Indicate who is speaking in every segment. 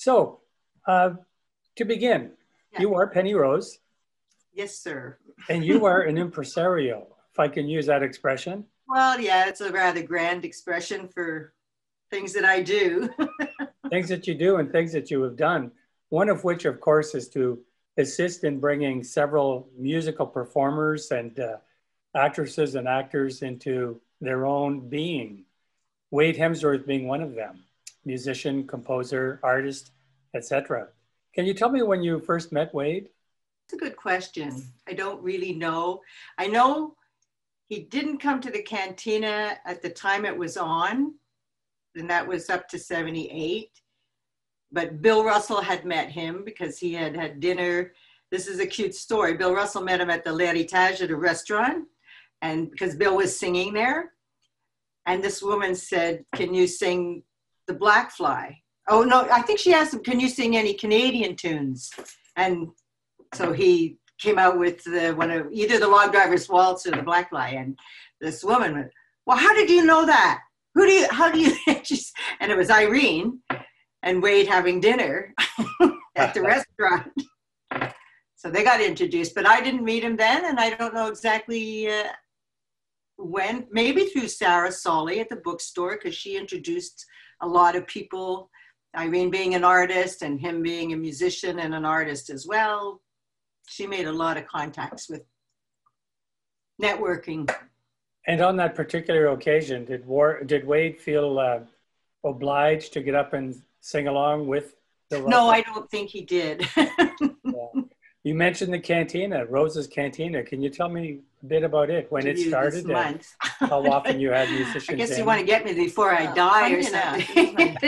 Speaker 1: So, to begin, you are Penny Rose.
Speaker 2: Yes, sir.
Speaker 1: And you are an impresario, if I can use that expression.
Speaker 2: Well, yeah, it's a rather grand expression for things that I do.
Speaker 1: Things that you do and things that you have done. One of which, of course, is to assist in bringing several musical performers and actresses and actors into their own being. Wade Hemmingsworth being one of them, musician, composer, artist, etc. Can you tell me when you first met Wade?
Speaker 2: It's a good question. I don't really know. I know he didn't come to the Cantina at the time it was on, and that was up to 78. But Bill Russell had met him because he had had dinner. This is a cute story. Bill Russell met him at the L'Héritage at a restaurant, and because Bill was singing there. And this woman said, "Can you sing The Black Fly?" Oh, no, I think she asked him, "Can you sing any Canadian tunes?" And so he came out with one of either the Log Driver's Waltz or the Black Fly. And this woman went, "Well, how did you know that? How do you, and it was Irene and Wade having dinner at the restaurant. So they got introduced, but I didn't meet him then. And I don't know exactly when, maybe through Sarah Solly at the bookstore, because she introduced a lot of people, Irene being an artist and him being a musician and an artist as well. She made a lot of contacts with networking.
Speaker 1: And on that particular occasion, did Wade feel obliged to get up and sing along with the
Speaker 2: No, I don't think he did.
Speaker 1: Yeah. You mentioned the Cantina, Rose's Cantina. Can you tell me a bit about it, when it started, and how often you had musicians?
Speaker 2: I guess
Speaker 1: in?
Speaker 2: You want to get me before I die or something.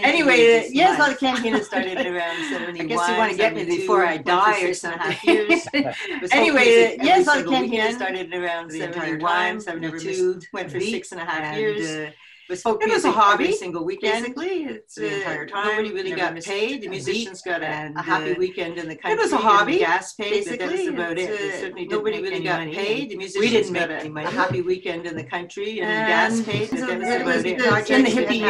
Speaker 2: Anyway, yes, the Cantina started around 71. I guess you want to get me before I die or something. Anyway, yes, the Cantina started around 71, 72, went for 6.5 years. It was a hobby. Every single weekend. Basically, it's the entire time. Nobody really got paid. The musicians got a happy weekend in the country. It was a hobby. Gas paid. Basically, that was about it. Nobody really got paid. The musicians we didn't make any money. A happy weekend in the country and gas paid. It was in the hippie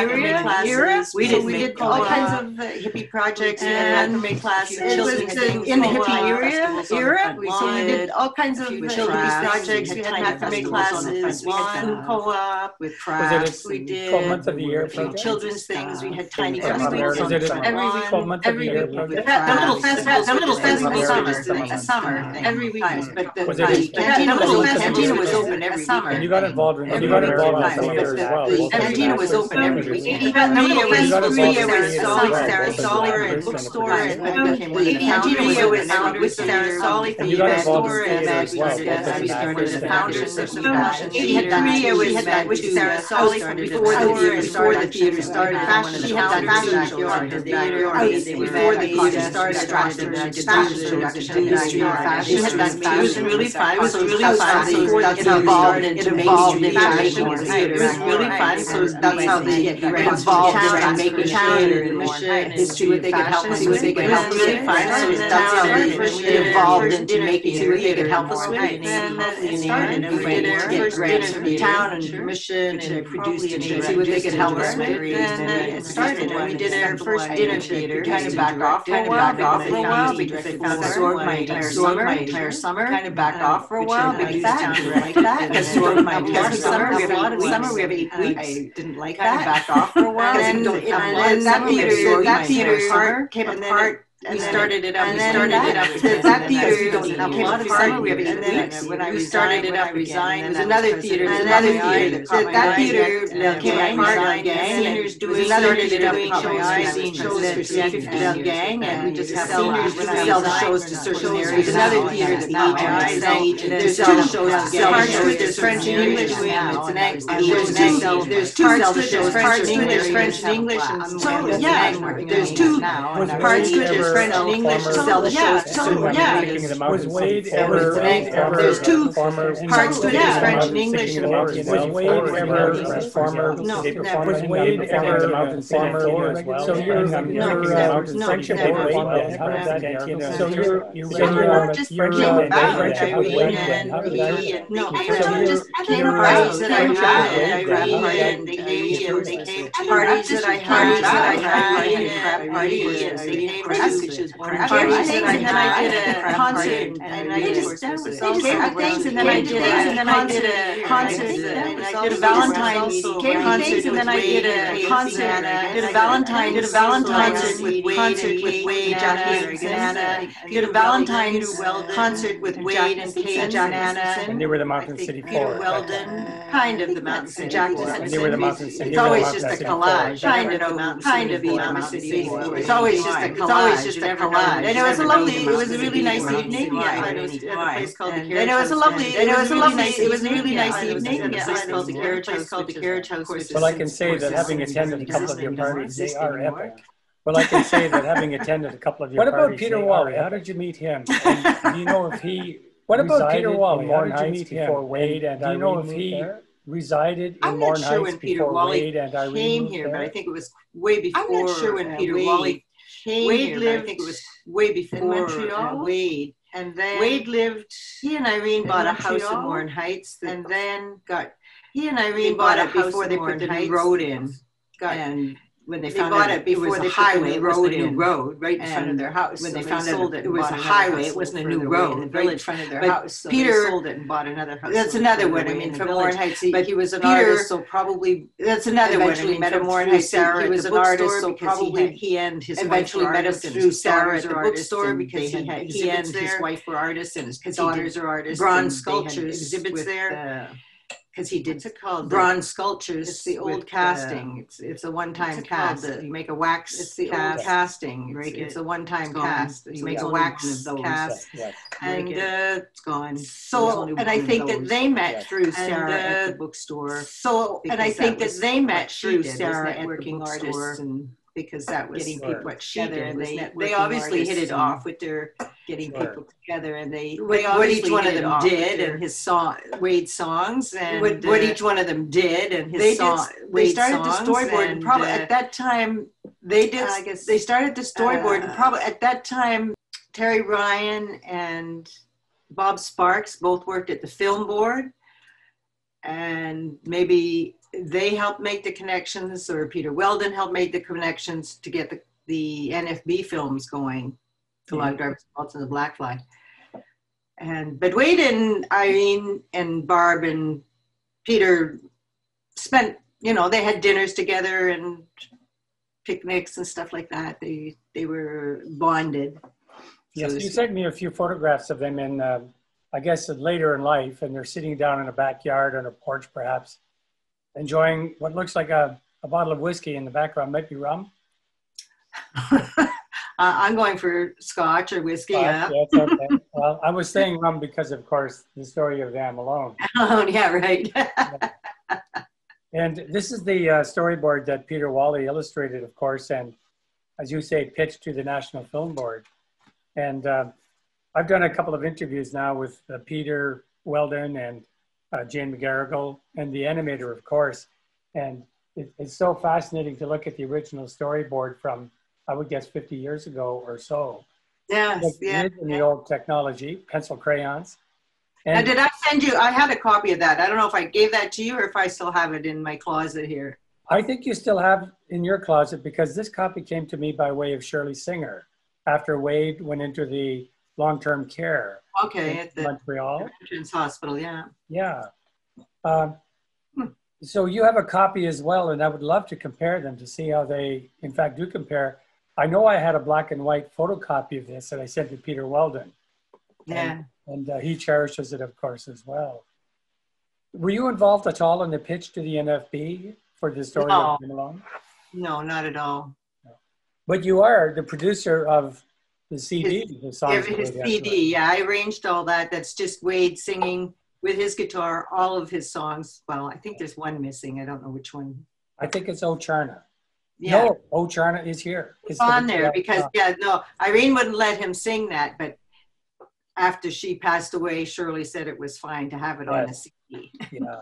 Speaker 2: era. We did all kinds of hippie projects and macrame classes. It was in the hippie era. So we did all kinds of children's projects. We had macrame classes. We had food co-op with crafts. We did
Speaker 1: 12 months of the year project?
Speaker 2: Children's things. We had tiny every week.
Speaker 1: Every week. 12 months of the year project?
Speaker 2: The little festivals were just a summer thing. Every week. But the Cantina was open every summer.
Speaker 1: And you got involved in theater as well.
Speaker 2: The Cantina was open every week. It was Sarah Solly and bookstore. The Cantina was open with Sarah Solly from the bookstore. And we started the founders of some fashion theater. We had that with Sarah Solly before the theater started. She had that fashion show at the theater. Before the theater started, fashion shows in industry and fashion. She had that fashion. It was really fun. It was really fun. It evolved into fashion. It was really fun. So that's how they get involved in making theater and history of fashion. See what they could help us with. So that's how they evolved into making it. They could help us with. And it started. And we did get grants from the town and permission and produced and see what they could help us with. And it started. And we did our first dinner theater. Kind of backed off for a while because they found absorbed my entire summer. Kind of backed off for a while because I didn't like that. Absorbed my entire summer. We have a lot of summer. We have 8 weeks. I didn't like that. Kind of backed off for a while. And that theater came apart. We started it up. That theater came apart. We have 8 weeks. When I started it up, resigned. There's another theater. That theater came apart. Seniors doing shows for the gang, and we just have seniors sell the shows to certain areas. There's another theater that there's two shows to sell. There's French and English. There's two shows, French and English. So yeah, there's two parts. French and English to sell the shows. So yeah,
Speaker 1: was Wade ever?
Speaker 2: There's two parts to it. There's French and English.
Speaker 1: Was Wade ever a performer?
Speaker 2: No,
Speaker 1: Was Wade ever a performer? So you're friendship with Wade. How did that get? So you're
Speaker 2: just came about. Irene and he and no, just came about that I had. Irene and they came to parties that I had. Parties and they came to parties and then I did a concert and I did things and then I did a concert and I did a Valentine's concert and then I did a concert. Did a Valentine's concert with Wade, Jackie and Anna. Did a Valentine's concert with Wade and Paige and Anna.
Speaker 1: And they were the Mountain City Four.
Speaker 2: Weldon, kind of the Mountain City Four.
Speaker 1: They were the Mountain City.
Speaker 2: It's always just a collage. Kind of the Mountain City Four. It's always just a collage. And it was a really nice evening. Yeah, and it was at a place called the Carriage House. And it was a really nice evening. Yeah, it was called the Carriage House.
Speaker 1: Well, I can say that having attended a couple of your parties, they are epic. Well, I can say that having attended a couple of your parties. What about Peter Wally? How did you meet him? And do you know if he? What about Peter Wally? How did you meet him? Before Wade and do you know if he resided in Morin Heights? I'm not sure when Peter Wally
Speaker 2: came here, but I think it was way before. I'm not sure when Peter Wally came here, but I think it was way before Montreal. Wade. And then Wade lived. He and Irene bought a house in Morin Heights, and then he and Irene bought it before they put the new road in. And when they bought it before they highway road right in front of their house. When they found out it was a highway, it wasn't a new road right in front of their house. So Peter sold it and bought another house. That's another one. I mean, from Morin Heights, but he was an artist, so probably that's another one. I mean, met him Morin Heights. He was an artist, so probably he and his eventually met him through Sarah at the bookstore because he and his wife were artists and his daughters are artists. Bronze sculptures exhibits there. Because he did bronze sculptures. It's the old casting. It's a one-time cast. You make a wax. It's the old casting. It's a one-time cast. You make a wax cast, and it's gone. So, and I think that they met through Sarah at the bookstore. So, and I think that they met through Sarah at the bookstore. Because that was getting people what she did, and they obviously hit it off with their getting people together, and they what each one of them did, and his song Wade's songs, and what each one of them did, and his song. They started the storyboard, and probably at that time they did. I guess they started the storyboard, and probably at that time Terry Ryan and Bob Sparks both worked at the film board, and maybe they helped make the connections, or Peter Weldon helped make the connections to get the NFB films going, The Log Driver's Waltz and The Black Flag. But Wade and Irene and Barb and Peter spent, they had dinners together and picnics and stuff like that. They were bonded.
Speaker 1: Yes, so you sent me a few photographs of them in, I guess, later in life, and they're sitting down in a backyard on a porch, perhaps, enjoying what looks like a bottle of whiskey in the background. Might be rum.
Speaker 2: I'm going for scotch or whiskey.
Speaker 1: Yeah, it's okay. Well, I was saying rum because, of course, the story of Am Alone.
Speaker 2: Oh, yeah, right.
Speaker 1: And this is the storyboard that Peter Wally illustrated, of course, and as you say, pitched to the National Film Board. And I've done a couple of interviews now with Peter Weldon and Jane McGarrigle, and the animator, of course. And it's so fascinating to look at the original storyboard from, I would guess, 50 years ago or so.
Speaker 2: Yes, yeah.
Speaker 1: In the old technology, pencil crayons. And
Speaker 2: did I send you, I had a copy of that. I don't know if I gave that to you or if I still have it in my closet here.
Speaker 1: I think you still have in your closet, because this copy came to me by way of Shirley Singer after Wade went into the long-term care.
Speaker 2: Okay, at the
Speaker 1: Montreal
Speaker 2: Children's Hospital, yeah.
Speaker 1: Yeah. So you have a copy as well, and I would love to compare them to see how they, in fact, do compare. I know I had a black and white photocopy of this that I sent to Peter Weldon.
Speaker 2: Yeah.
Speaker 1: And he cherishes it, of course, as well. Were you involved at all in the pitch to the NFB for the story of Am Alone?
Speaker 2: No, not at all.
Speaker 1: No. But you are the producer of the CD, the songs.
Speaker 2: His CD, yeah. I arranged all that. That's just Wade singing with his guitar, all of his songs. Well, I think there's one missing. I don't know which one.
Speaker 1: I think it's O Charna.
Speaker 2: Yeah.
Speaker 1: No, Oh Charna is here.
Speaker 2: It's on there because, no, Irene wouldn't let him sing that, but after she passed away, Shirley said it was fine to have it on a CD.
Speaker 1: Yeah.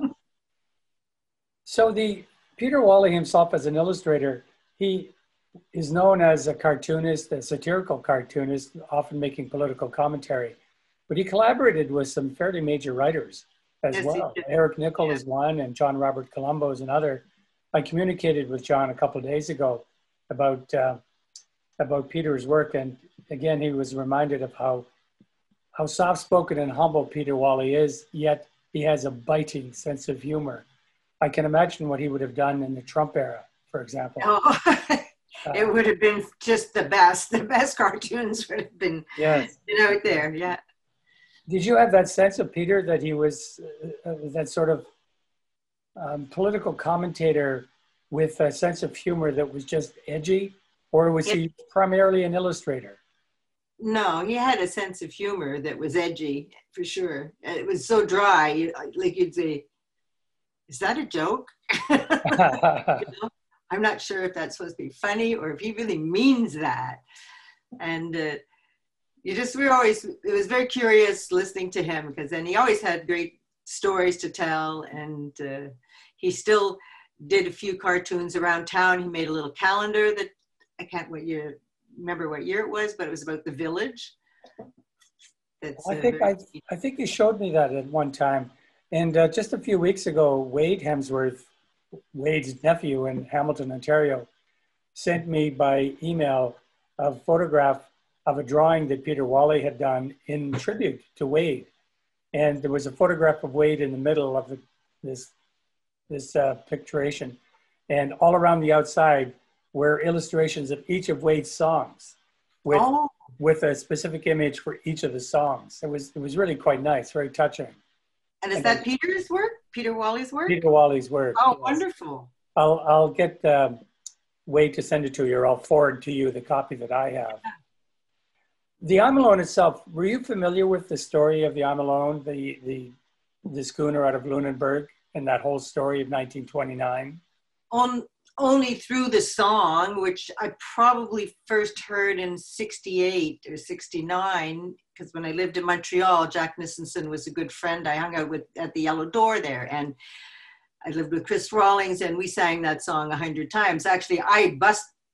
Speaker 1: So Peter Wally himself as an illustrator, he is known as a cartoonist, a satirical cartoonist, often making political commentary. But he collaborated with some fairly major writers as well. Eric Nichol is one, and John Robert Colombo is another. I communicated with John a couple of days ago about Peter's work, and again, he was reminded of how soft-spoken and humble Peter Wally is, yet he has a biting sense of humor. I can imagine what he would have done in the Trump era, for example.
Speaker 2: Oh, it would have been just the best. The best cartoons would have been out there, yeah.
Speaker 1: Did you have that sense of Peter that he was that sort of political commentator with a sense of humor that was just edgy, or was he primarily an illustrator?
Speaker 2: No, he had a sense of humor that was edgy, for sure. It was so dry, like you'd say, is that a joke? You know? I'm not sure if that's supposed to be funny or if he really means that. And it was very curious listening to him, because then he always had great stories to tell, and he still did a few cartoons around town. He made a little calendar that I can't remember what year it was, but it was about the village.
Speaker 1: I think you showed me that at one time. And just a few weeks ago, Wade Hemmingsworth, Wade's nephew in Hamilton, Ontario, sent me by email a photograph of a drawing that Peter Wally had done in tribute to Wade. And there was a photograph of Wade in the middle of this picturation. And all around the outside were illustrations of each of Wade's songs with a specific image for each of the songs. It was really quite nice, very touching.
Speaker 2: And is that Peter's work? Peter Wally's work?
Speaker 1: Peter Wally's work.
Speaker 2: Oh, yes. Wonderful.
Speaker 1: I'll get Wade to send it to you, or I'll forward to you the copy that I have. The I'm Alone itself, were you familiar with the story of the I'm Alone, the schooner out of Lunenburg, and that whole story of 1929?
Speaker 2: Only through the song, which I probably first heard in 68 or 69, because when I lived in Montreal, Jack Nissenson was a good friend I hung out with at the Yellow Door there. And I lived with Chris Rawlings, and we sang that song 100 times. Actually, I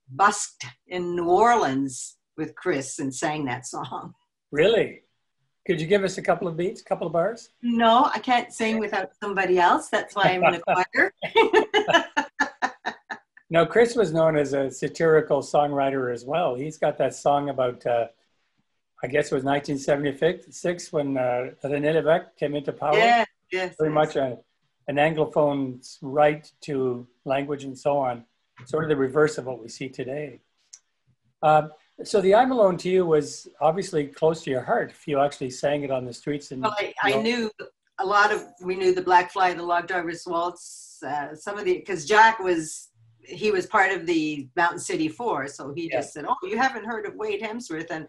Speaker 2: busked in New Orleans with Chris and sang that song.
Speaker 1: Really? Could you give us a couple of beats, a couple of bars?
Speaker 2: No, I can't sing without somebody else. That's why I'm in a choir.
Speaker 1: Now, Chris was known as a satirical songwriter as well. He's got that song about, I guess it was 1976 when René Lévesque came into power.
Speaker 2: Yes.
Speaker 1: Very much an Anglophone's right to language and so on. Sort of the reverse of what we see today. So the I'm Alone to you was obviously close to your heart if you actually sang it on the streets. And,
Speaker 2: well, I knew we knew the Black Fly, the Log Driver's Waltz, because Jack was part of the Mountain City Four. So he just said, oh, you haven't heard of Wade Hemmingsworth. And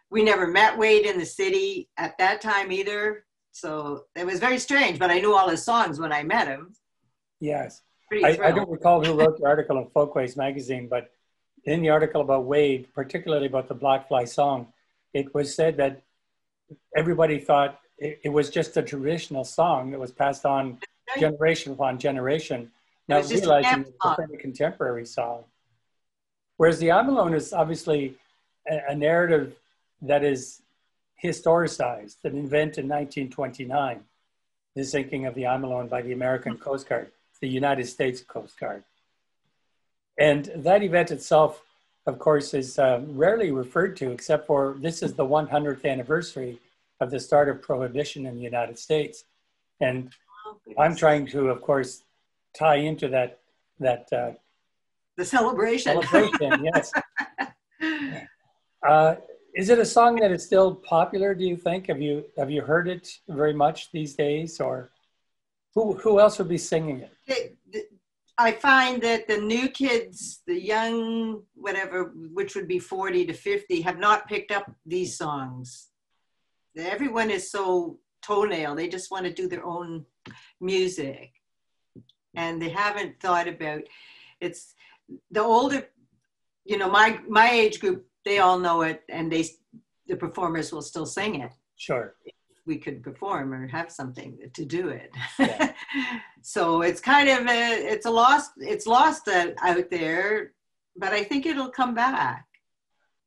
Speaker 2: we never met Wade in the city at that time either. So it was very strange, but I knew all his songs when I met him.
Speaker 1: Yes. I don't recall who wrote the article in Folkways magazine, but in the article about Wade, particularly about the Black Fly song, it was said that everybody thought it was just a traditional song that was passed on generation upon generation, not realizing it's a very contemporary song. Whereas the I'm Alone is obviously a narrative that is historicized, an event in 1929, the sinking of the I'm Alone by the American Coast Guard, the United States Coast Guard. And that event itself, of course, is rarely referred to, except for this is the 100th anniversary of the start of Prohibition in the United States. And I'm trying to, of course, tie into that
Speaker 2: the celebration.
Speaker 1: Yes. Is it a song that is still popular, do you think? Have you heard it very much these days, or who else would be singing it?
Speaker 2: I find that the new kids, the young, whatever, which would be 40 to 50, have not picked up these songs. Everyone is so toenail. They just want to do their own music. And they haven't thought about, the older, you know, my age group, they all know it, and the performers will still sing it.
Speaker 1: Sure.
Speaker 2: We could perform or have something to do it.
Speaker 1: Yeah.
Speaker 2: So it's kind of it's lost out there, but I think it'll come back.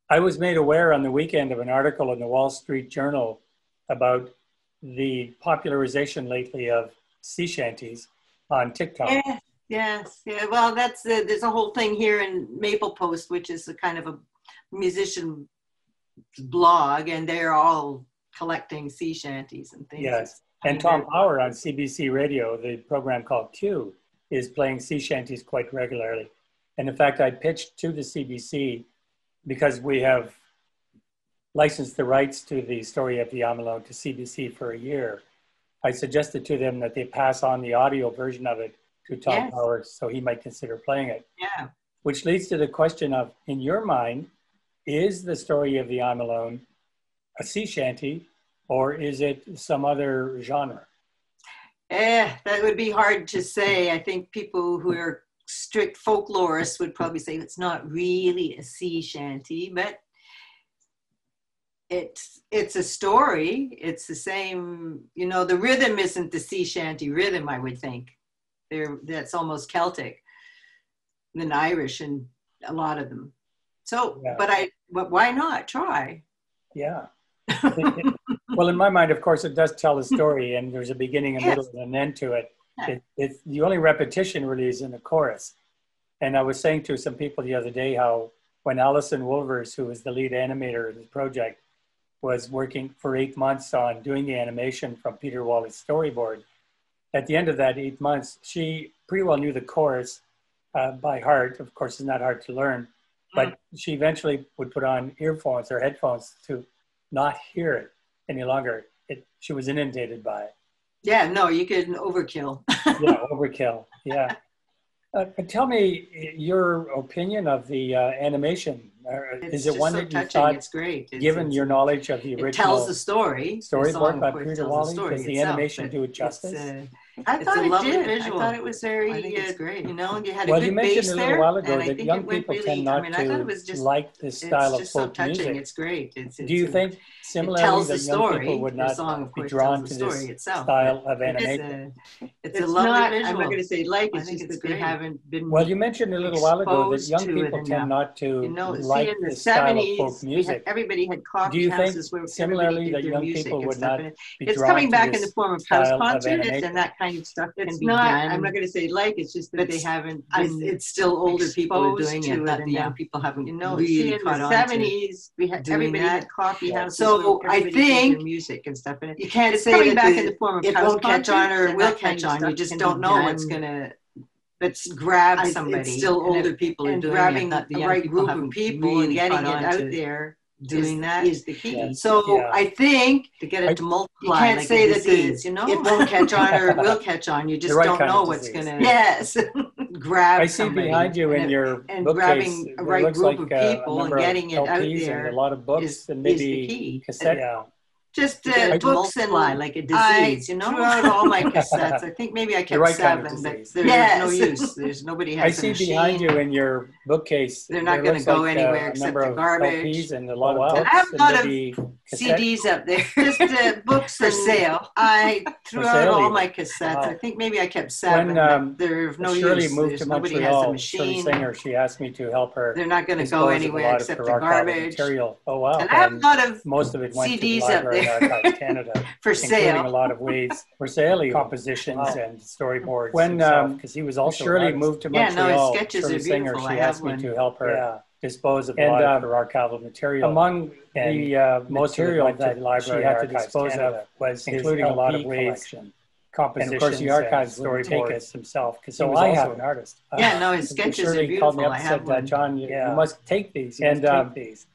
Speaker 1: I was made aware on the weekend of an article in the Wall Street Journal about the popularization lately of sea shanties on TikTok.
Speaker 2: Yes. Well, there's a whole thing here in Maple Post, which is a kind of a musician blog, and they're all collecting sea shanties and things.
Speaker 1: Yes, and Tom Power on CBC Radio, the program called Q, is playing sea shanties quite regularly. And in fact, I pitched to the CBC, because we have licensed the rights to the story of the Amelone to CBC for a year. I suggested to them that they pass on the audio version of it to Tom Power so he might consider playing it.
Speaker 2: Yeah.
Speaker 1: Which leads to the question of, in your mind, is the story of the Amelone a sea shanty, or is it some other genre?
Speaker 2: That would be hard to say. I think people who are strict folklorists would probably say it's not really a sea shanty, but it's a story. It's the same, you know, the rhythm isn't the sea shanty rhythm, I would think. That's almost Celtic than Irish in a lot of them. So, but why not try?
Speaker 1: Yeah. Well, in my mind, of course, it does tell a story, and there's a beginning, a middle, and an end to it. It's the only repetition really is in the chorus. And I was saying to some people the other day how when Alison Wolvers, who was the lead animator of the project, was working for 8 months on doing the animation from Peter Wally's Storyboard, at the end of that 8 months, she pretty well knew the chorus by heart. Of course, it's not hard to learn, but she eventually would put on earphones or headphones to not hear it any longer. She was inundated by it.
Speaker 2: Yeah, no, you could overkill.
Speaker 1: Yeah, overkill. Yeah. But tell me your opinion of the animation. Is it one that you thought,
Speaker 2: it's great.
Speaker 1: Given your knowledge of the original,
Speaker 2: it tells the story.
Speaker 1: Storyboard by Peter Wally, does the animation do it justice?
Speaker 2: I thought it did. Visual. I thought it was very great. You know, you had a good
Speaker 1: you mentioned
Speaker 2: bass
Speaker 1: a little while ago that young people tend not to like this style of folk music.
Speaker 2: It's great.
Speaker 1: Do you think similarly that young people would not be drawn to this style of animation?
Speaker 2: It's a lovely visual. I'm not going to say like, it's just that they haven't been.
Speaker 1: Well, you mentioned a little while ago that young people tend not to like the style of folk music.
Speaker 2: Everybody had coffee
Speaker 1: Do you think
Speaker 2: houses where
Speaker 1: similarly that young people would not be drawn to this
Speaker 2: It's coming back in the form of house
Speaker 1: style of
Speaker 2: concerts
Speaker 1: animation?
Speaker 2: and that kind of stuff can be done. I'm not going to say like, it's just that they haven't been. It's still older people are doing it, that the young people haven't really caught on. In the 70s, we had everybody had coffee houses. So I think music and stuff. And you can't say that it won't catch on or it will catch on. You just don't know what's going to. Let's grab somebody. It's still older people are doing grabbing the right group of people and getting it out there. Doing that is the key. Yeah. So I think to get it to multiply, you can't say that it won't catch on or it will catch on. You just don't know what's going to grab.
Speaker 1: I see behind you in your
Speaker 2: and
Speaker 1: bookcase,
Speaker 2: grabbing a right group of people and getting it out there.
Speaker 1: And a lot of books and maybe cassette.
Speaker 2: Just books and like a disease, you know. Throughout all my cassettes, I think maybe I kept 7, but there's no use. There's nobody has.
Speaker 1: I see behind you in your bookcase.
Speaker 2: They're not going to go anywhere except the garbage.
Speaker 1: LPs and a lot of books.
Speaker 2: I have a lot of CDs up there. Just books for sale. I threw out all my cassettes. I think maybe I kept 7.
Speaker 1: When
Speaker 2: there's no
Speaker 1: Shirley
Speaker 2: use.
Speaker 1: moved to
Speaker 2: Nobody has a
Speaker 1: Montreal,
Speaker 2: machine.
Speaker 1: Singer, she asked me to help her.
Speaker 2: They're not going to go anywhere except the garbage.
Speaker 1: Material. Oh wow!
Speaker 2: And I have a lot of
Speaker 1: most of it went
Speaker 2: CDs
Speaker 1: to the Library
Speaker 2: up there.
Speaker 1: of Archives Canada
Speaker 2: for sale.
Speaker 1: Including a lot of ways for sale compositions and storyboards. When because he was also
Speaker 2: Shirley
Speaker 1: moved to Montreal,
Speaker 2: his sketches are
Speaker 1: Singer,
Speaker 2: beautiful.
Speaker 1: she asked me to help her dispose of a lot of her archival material. Among the material that the library had to dispose of was including a lot of ways. Compositions, and of course, the archives storyboards himself, because he was also an artist.
Speaker 2: His sketches are beautiful.
Speaker 1: Called me up and said, John, you must take these. And take these.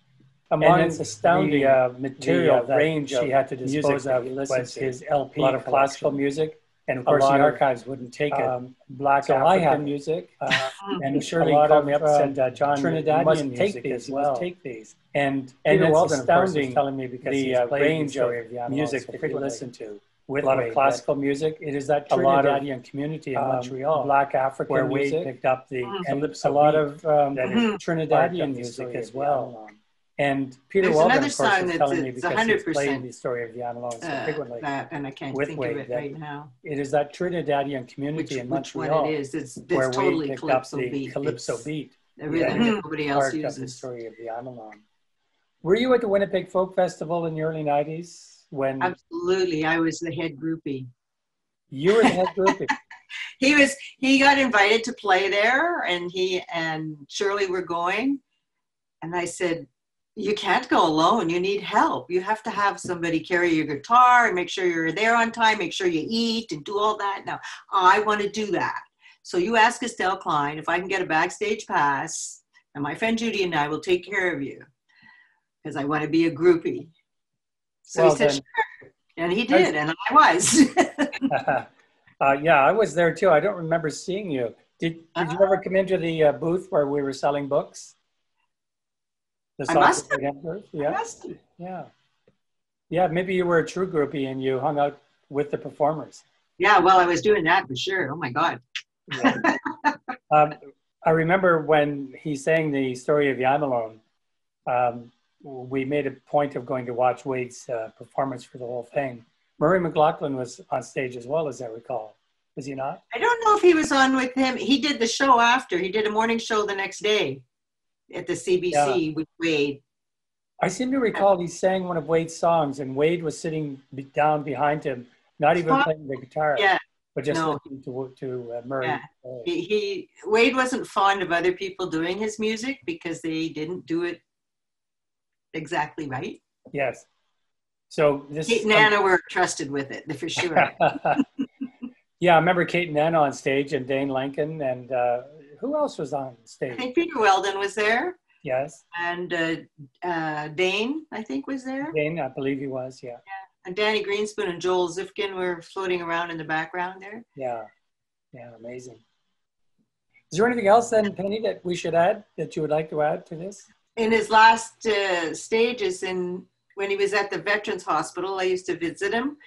Speaker 1: Among it's astounding material range she had to dispose of was his LP, a lot of classical music, and of course the archives wouldn't take it. Black African music, and Shirley called me up and said, John, Trinidadian music as well. Take these. And it's astounding telling me because the range of music that you listen to. with a lot of classical music. It is that Trinidadian community in Montreal, Black African where music, Wade picked up the calypso, a lot of that is Trinidadian music as well. And Peter Weldon, of course, is telling me because he's played the story of the Animals so frequently.
Speaker 2: And I can't think of it right now.
Speaker 1: It is that Trinidadian community in Montreal
Speaker 2: one it is. It's
Speaker 1: where
Speaker 2: totally
Speaker 1: Wade picked up the calypso beat.
Speaker 2: The rhythm that nobody else uses.
Speaker 1: The story of the Animals. Were you at the Winnipeg Folk Festival in the early 90s? When
Speaker 2: Absolutely, I was the head groupie.
Speaker 1: You were the head groupie.
Speaker 2: He got invited to play there, and he and Shirley were going, and I said, you can't go alone. You need help. You have to have somebody carry your guitar and make sure you're there on time, make sure you eat and do all that. Now, I want to do that. So you ask Estelle Klein if I can get a backstage pass, and my friend Judy and I will take care of you because I want to be a groupie. So he said, sure. And he did, and I was.
Speaker 1: Yeah, I was there too. I don't remember seeing you. Did you ever come into the booth where we were selling books?
Speaker 2: I must have.
Speaker 1: Yeah.
Speaker 2: I must have.
Speaker 1: Yeah. Yeah, maybe you were a true groupie and you hung out with the performers.
Speaker 2: Yeah, well, I was doing that for sure. Oh my God.
Speaker 1: Yeah. I remember when he sang the story of Yamalone, we made a point of going to watch Wade's performance for the whole thing. Murray McLaughlin was on stage as well, as I recall. Was he not?
Speaker 2: I don't know if he was on with him. He did the show after. He did a morning show the next day at the CBC with Wade.
Speaker 1: I seem to recall he sang one of Wade's songs, and Wade was sitting down behind him, not even playing the guitar, but just listening to Murray.
Speaker 2: Yeah. Wade wasn't fond of other people doing his music because they didn't do it exactly right.
Speaker 1: Yes. So
Speaker 2: Kate and Anna were trusted with it, for sure.
Speaker 1: Yeah, I remember Kate and Anna on stage, and Dane Lincoln, and who else was on stage?
Speaker 2: I think Peter Weldon was there.
Speaker 1: Yes.
Speaker 2: And Dane, I think, was there.
Speaker 1: Dane, I believe he was, yeah.
Speaker 2: And Danny Greenspoon and Joel Zifkin were floating around in the background there.
Speaker 1: Yeah. Yeah, amazing. Is there anything else then, Penny, that we should add, that you would like to add to this?
Speaker 2: In his last stages, when he was at the Veterans Hospital, I used to visit him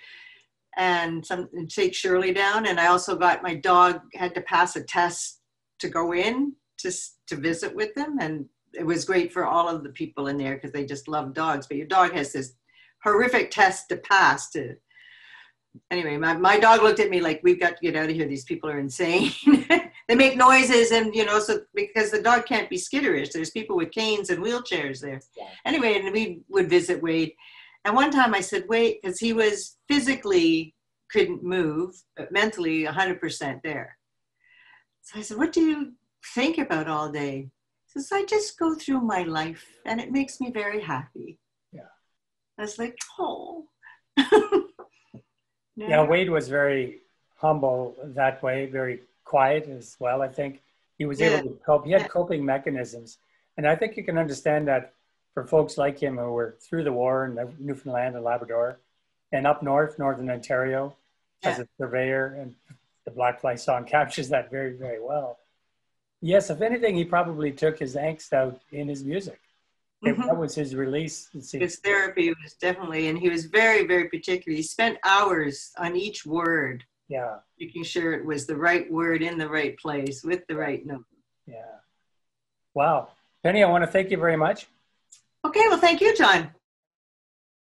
Speaker 2: and take Shirley down. And I also got my dog, had to pass a test to go in to visit with them. And it was great for all of the people in there because they just love dogs. But your dog has this horrific test to pass to. Anyway, my dog looked at me like, we've got to get out of here. These people are insane. They make noises and, so because the dog can't be skitterish. There's people with canes and wheelchairs there. Yeah. Anyway, and we would visit Wade. And one time I said, Wade, because he was physically couldn't move, but mentally 100% there. So I said, what do you think about all day? He says, I just go through my life and it makes me very happy.
Speaker 1: Yeah.
Speaker 2: I was like, oh.
Speaker 1: Yeah, Wade was very humble that way, very quiet as well. I think he was able to cope. He had coping mechanisms. And I think you can understand that for folks like him who were through the war in Newfoundland and Labrador and up north, Northern Ontario, as a surveyor, and the Black Fly song captures that very, very well. Yes, if anything, he probably took his angst out in his music. That was his release.
Speaker 2: His therapy was definitely, and he was very, very particular. He spent hours on each word.
Speaker 1: Yeah.
Speaker 2: Making sure it was the right word in the right place with the right note.
Speaker 1: Yeah. Wow. Penny, I want to thank you very much.
Speaker 2: Okay, well, thank you, John.